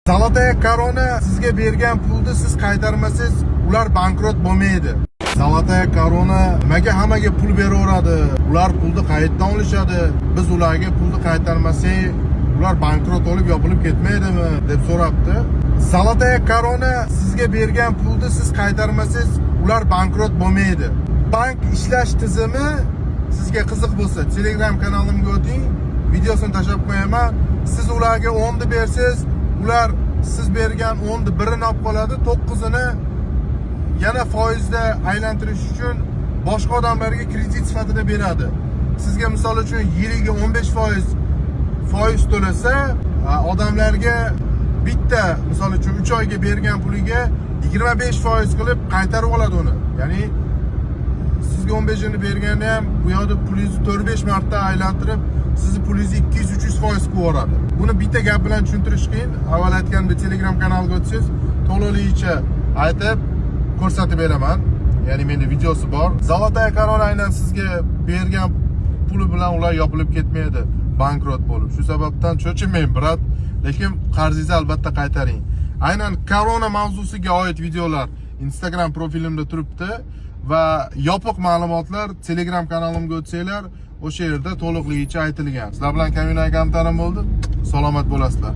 Zolotaya korona sizga bergan pulni siz qaytarmasangiz, ular bankrot bo'lmaydi. Zolotaya korona nimaga hammaga pul beraveradi? Ular pulni qayerdan olishadi? Biz ularga pulni qaytarmasak, ular bankrot bo'lib yopilib ketmaydimi deb so'rabdi. Zolotaya korona sizga bergan pulni siz qaytarmasangiz, ular bankrot bo'lmaydi. Bank ishlash tizimi sizga qiziq bo'lsa, Telegram kanalimga o'ting, videosini tashlab qo'yaman. Siz ularga 10 ni bersangiz, ular siz bergan 10 ni birini olib qoladi, 9ni yana foizda aylantirish uchun boshqa odamlarga kredit sifatida beradi. Sizga misol uchun yiliga 15% foiz to'lasa, odamlarga bitta misol uchun 3 oyga bergan puliga 25% qilib qaytarib oladi uni. Ya'ni sizga 15 ni berganda ham bu yoqda pulingizni 4-5 marta aylantirib, sizni pulingizni 200-300% qilib yuboradi. Buni bitta gap bilan tushuntirish qiyin. Avval aytganimdek Telegram kanaliga o'tsangiz, to'liqligicha aytib ko'rsatib beraman. Ya'ni menda videosi bor. Zolotaya korona aynan sizga bergan puli bilan ular yopilib ketmaydi, bankrot bo'lib. Shu sababdan cho'chimang, brat, lekin qarzingizni albatta qaytaring. Aynan korona mavzusiga oid videolar Instagram profilimda turibdi va yopiq ma'lumotlar Telegram kanalimga o'tsanglar, o'sha yerda to'liqligicha aytilgan. Sizlar bilan Kamina akam tarim bo'ldi. Salomat bo'lasizlar.